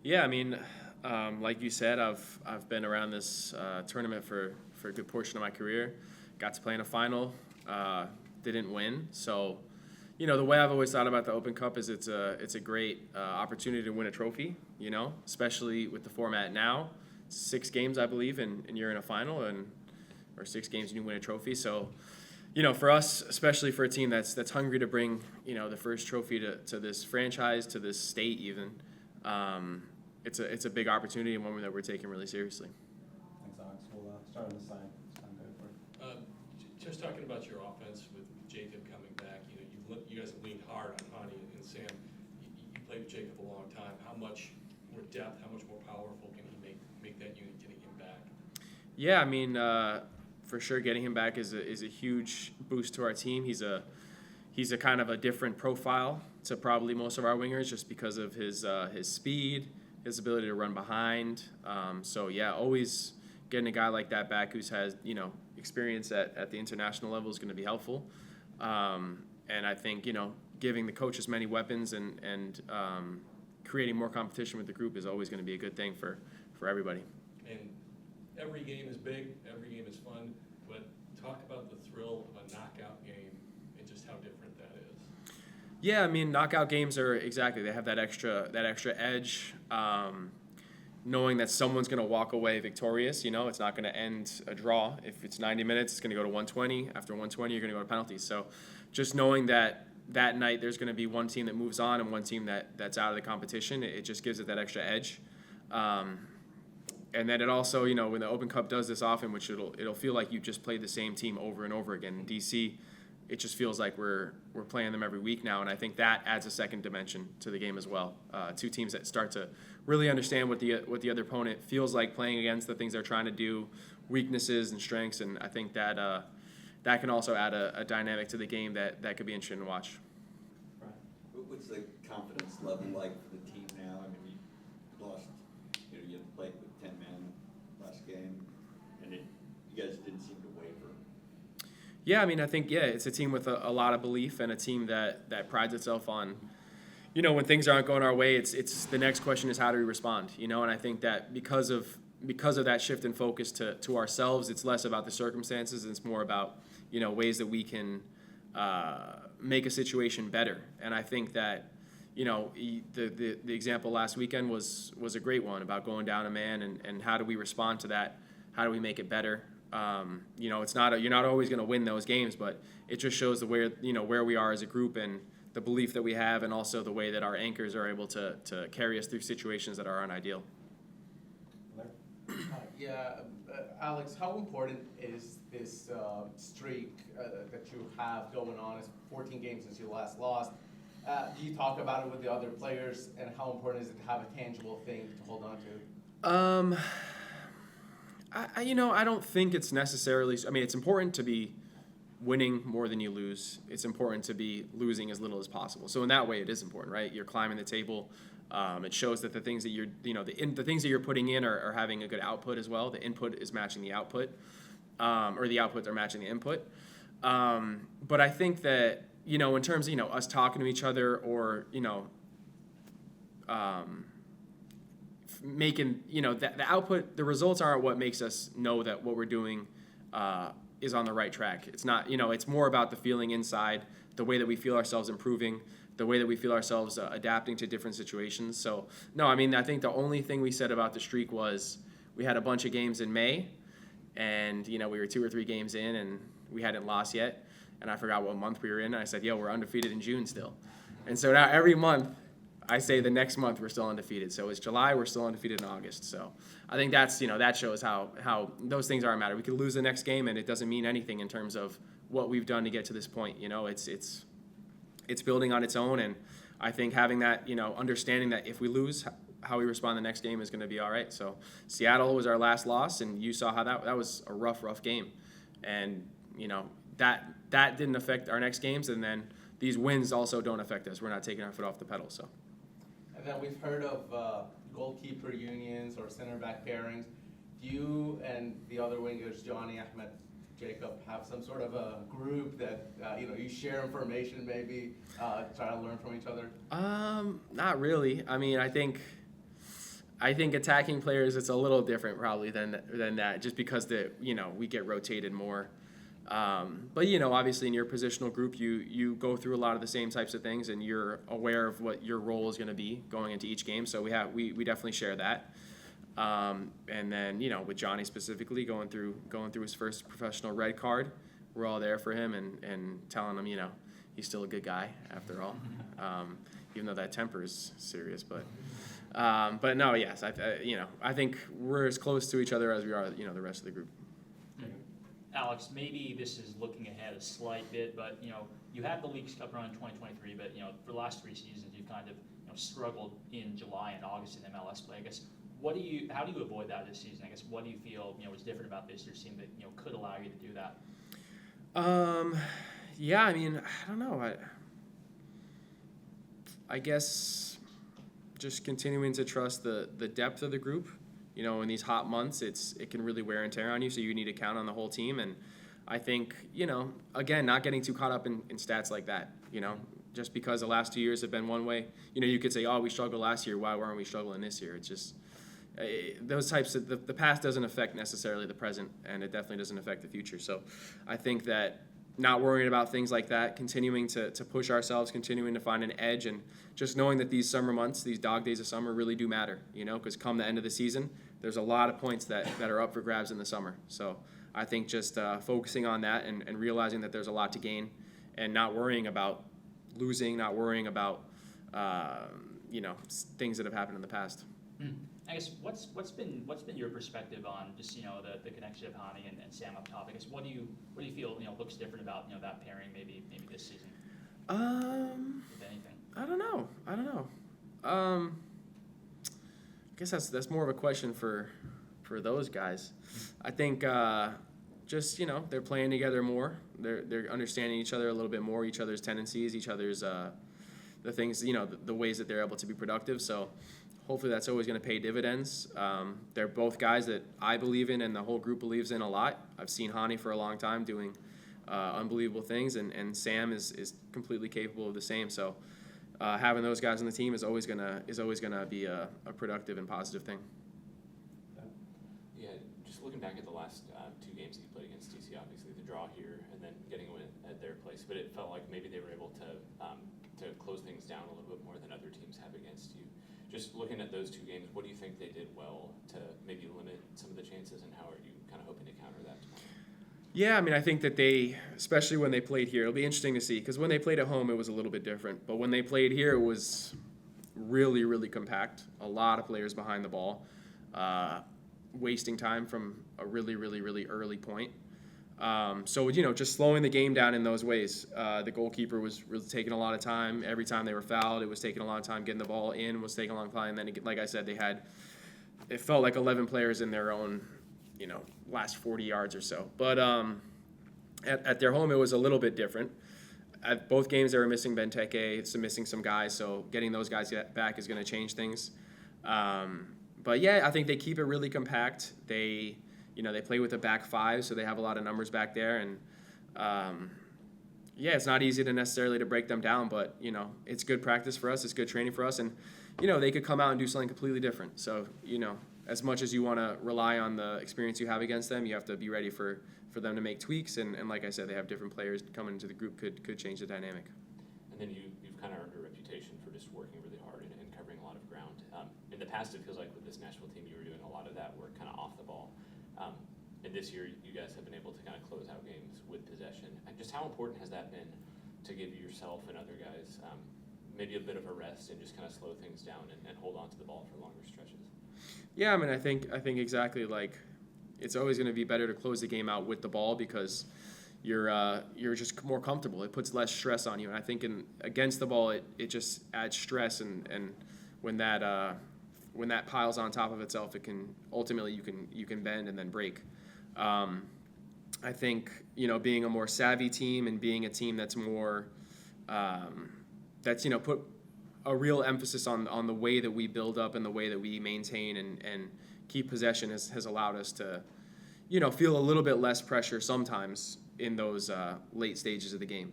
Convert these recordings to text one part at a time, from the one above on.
Yeah, I mean, like you said, I've been around this tournament for a good portion of my career. Got to play in a final, didn't win. So, the way I've always thought about the Open Cup is it's a great opportunity to win a trophy. Especially with the format now, 6 games I believe, and you're in a final, or 6 games and you win a trophy. So, for us, especially for a team that's hungry to bring the first trophy to this franchise, to this state even. It's a big opportunity and one that we're taking really seriously. Thanks, Alex. We'll start on this side. Sound good for Just talking about your offense with Jacob coming back, you guys have leaned hard on Honey and Sam. You played with Jacob a long time. How much more depth, how much more powerful can he make that unit getting him back? Yeah, I mean, for sure, getting him back is a huge boost to our team. He's a kind of a different profile to probably most of our wingers, just because of his speed, his ability to run behind. So yeah, always getting a guy like that back who's has experience at the international level is going to be helpful. And I think giving the coach as many weapons and creating more competition with the group is always going to be a good thing for everybody. And every game is big, every game is fun, but talk about the thrill of a knockout game and just how different that is. Yeah, I mean, knockout games are they have that extra edge. Knowing that someone's going to walk away victorious, it's not going to end a draw. If it's 90 minutes, it's going to go to 120. After 120, you're going to go to penalties. So just knowing that night there's going to be one team that moves on and one team that's out of the competition, it just gives it that extra edge. And then it also, when the Open Cup does this often, which it'll feel like you just played the same team over and over again. In DC, it just feels like we're playing them every week now, and I think that adds a second dimension to the game as well. Two teams that start to really understand what the other opponent feels like playing against, the things they're trying to do, weaknesses and strengths, and I think that that can also add a dynamic to the game that could be interesting to watch. Right. What's the confidence level like for the team now? I mean, you lost, you played with 10 men last game, and you guys didn't seem to waver. Yeah, I mean, I think, it's a team with a lot of belief and a team that prides itself on, when things aren't going our way, it's the next question is how do we respond, and I think that because of that shift in focus to ourselves, it's less about the circumstances and it's more about, ways that we can make a situation better. And I think that, the example last weekend was a great one about going down a man and how do we respond to that? How do we make it better? It's not you're not always going to win those games, but it just shows where we are as a group and the belief that we have, and also the way that our anchors are able to carry us through situations that are unideal. Alex, how important is this streak that you have going on? It's 14 games since you last lost. Do you talk about it with the other players, and how important is it to have a tangible thing to hold on to? I don't think it's necessarily. I mean, it's important to be winning more than you lose. It's important to be losing as little as possible. So in that way, it is important, right? You're climbing the table. It shows that the things that the things that you're putting in are having a good output as well. The input is matching the output, or the outputs are matching the input. But I think that in terms of us talking to each other, or making that the output, the results aren't what makes us know that what we're doing is on the right track. It's not. It's more about the feeling inside, the way that we feel ourselves improving, the way that we feel ourselves adapting to different situations. So no, I mean, I think the only thing we said about the streak was we had a bunch of games in May, and we were 2 or 3 games in and we hadn't lost yet, and I forgot what month we were in. And I said, we're undefeated in June still. And so now every month I say the next month we're still undefeated. So it's July, we're still undefeated in August. So I think that's, that shows how those things aren't matter. We could lose the next game and it doesn't mean anything in terms of what we've done to get to this point. It's building on its own, and I think having that, understanding that if we lose, how we respond the next game is going to be all right. So Seattle was our last loss, and you saw how that was a rough game. And, that didn't affect our next games, and then these wins also don't affect us. We're not taking our foot off the pedal. So. And then we've heard of goalkeeper unions or center back pairings. Do you and the other wingers, Johnny, Ahmed, Jacob, have some sort of a group that you share information, maybe try to learn from each other? Not really. I mean, I think I think attacking players, it's a little different probably than that, just because we get rotated more. But obviously in your positional group, you go through a lot of the same types of things, and you're aware of what your role is going to be going into each game. So we definitely share that. And then with Johnny specifically going through his first professional red card, we're all there for him and telling him he's still a good guy after all, even though that temper is serious. But no, yes, I think we're as close to each other as we are the rest of the group. Alex, maybe this is looking ahead a slight bit, but you had the Leagues Cup run in 2023, but for the last 3 seasons you've kind of struggled in July and August in MLS play. I guess how do you avoid that this season? I guess what do you feel was different about this year's team that could allow you to do that? Yeah, I mean, I don't know. I guess just continuing to trust the depth of the group. In these hot months, it can really wear and tear on you, so you need to count on the whole team. And I think, again, not getting too caught up in stats like that. Just because the last 2 years have been one way, you could say, oh, we struggled last year, why weren't we struggling this year? It's just those types of the past doesn't affect necessarily the present, and it definitely doesn't affect the future. So I think that not worrying about things like that, continuing to push ourselves, continuing to find an edge, and just knowing that these summer months, these dog days of summer really do matter, because come the end of the season, there's a lot of points that are up for grabs in the summer. So I think just focusing on that and realizing that there's a lot to gain, and not worrying about losing, not worrying about things that have happened in the past. I guess what's been your perspective on just the connection of Hani and Sam up top? I guess what do you feel looks different about that pairing maybe this season? If anything. I don't know. I guess that's more of a question for those guys. I think just they're playing together more. They're understanding each other a little bit more, each other's tendencies, each other's the things the ways that they're able to be productive. So hopefully that's always going to pay dividends. They're both guys that I believe in and the whole group believes in a lot. I've seen Hani for a long time doing unbelievable things, and Sam is completely capable of the same. So having those guys on the team is always gonna be a productive and positive thing. Yeah, just looking back at the last 2 games that you played against DC, obviously the draw here and then getting a win at their place, but it felt like maybe they were able to close things down a little bit more than other teams have against you. Just looking at those 2 games, what do you think they did well to maybe limit some of the chances, and how are you kind of hoping to counter that tomorrow? Yeah, I mean, I think that they, especially when they played here, it'll be interesting to see, because when they played at home, it was a little bit different. But when they played here, it was really, really compact. A lot of players behind the ball, wasting time from a really, really, really early point. So, just slowing the game down in those ways. The goalkeeper was really taking a lot of time. Every time they were fouled, it was taking a long time. Getting the ball in was taking a long time. And then, like I said, it felt like 11 players in their own, last 40 yards or so. But at their home, it was a little bit different. At both games, they were missing Benteke, missing some guys. So getting those guys back is going to change things. But yeah, I think they keep it really compact. They play with a back 5, so they have a lot of numbers back there. And it's not easy to necessarily to break them down, but it's good practice for us. It's good training for us, and they could come out and do something completely different. So as much as you want to rely on the experience you have against them, you have to be ready for them to make tweaks. And like I said, they have different players coming into the group could change the dynamic. And then you've kind of earned a reputation for just working really hard and covering a lot of ground. In the past, it feels like with this Nashville team, you were doing a lot of that work kind of off the ball. And this year, you guys have been able to kind of close out games with possession. And just how important has that been to give yourself and other guys maybe a bit of a rest and just kind of slow things down and hold on to the ball for longer stretches? Yeah, I mean, I think exactly, like, it's always going to be better to close the game out with the ball, because you're just more comfortable. It puts less stress on you, and I think against the ball, it just adds stress, and when that piles on top of itself, it can ultimately you can bend and then break. I think being a more savvy team and being a team that's more put a real emphasis on the way that we build up and the way that we maintain and keep possession has allowed us to feel a little bit less pressure sometimes in those late stages of the game.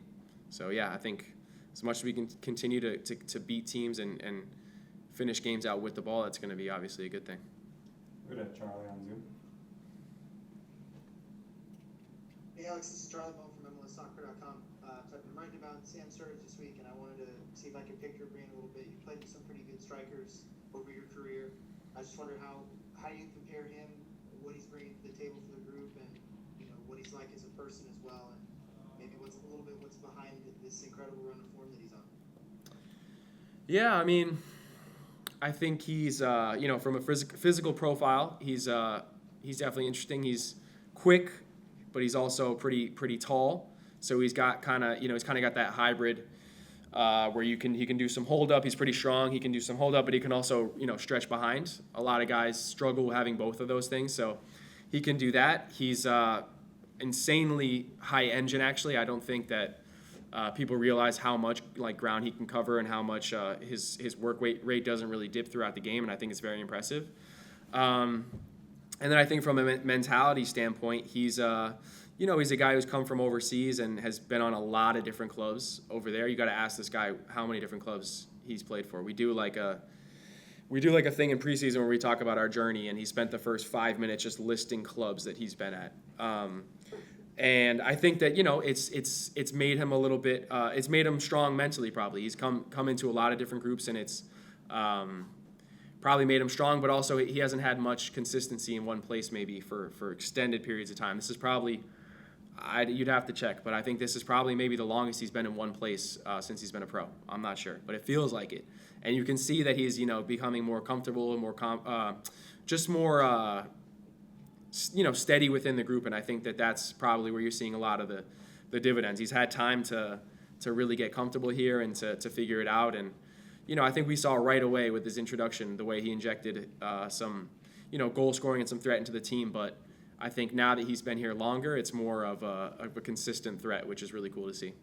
So yeah, I think as much as we can continue to beat teams and finish games out with the ball, that's going to be obviously a good thing. We're gonna have Charlie on Zoom. Hey Alex, this is Charlie Bone from MLSsoccer.com. So I've been writing about Sam Sturridge this week, and I wanted to see if I could pick your brain a little bit. You played with some pretty good strikers over your career. I just wonder how you compare him, what he's bringing to the table for the group, and what he's like as a person as well, and maybe what's behind this incredible run of form that he's on. Yeah, I mean, I think he's from a physical profile, he's definitely interesting. He's quick, but he's also pretty tall. So he's got kind of got that hybrid where he can do some hold up. He's pretty strong. He can do some hold up, but he can also stretch behind. A lot of guys struggle having both of those things, so he can do that. He's insanely high engine. Actually, I don't think that people realize how much ground he can cover and how much his work rate doesn't really dip throughout the game, and I think it's very impressive. And then I think from a mentality standpoint, he's a guy who's come from overseas and has been on a lot of different clubs over there. You got to ask this guy how many different clubs he's played for. We do like a thing in preseason where we talk about our journey, and he spent the first 5 minutes just listing clubs that he's been at. And I think that it's made him a little bit. It's made him strong mentally. Probably he's come into a lot of different groups, and it's probably made him strong. But also he hasn't had much consistency in one place maybe for extended periods of time. This is probably you'd have to check, but I think this is probably maybe the longest he's been in one place since he's been a pro. I'm not sure, but it feels like it. And you can see that he's becoming more comfortable and more steady within the group, and I think that that's probably where you're seeing a lot of the dividends. He's had time to really get comfortable here and to figure it out, and I think we saw right away with his introduction the way he injected some goal scoring and some threat into the team. But I think now that he's been here longer, it's more of a consistent threat, which is really cool to see.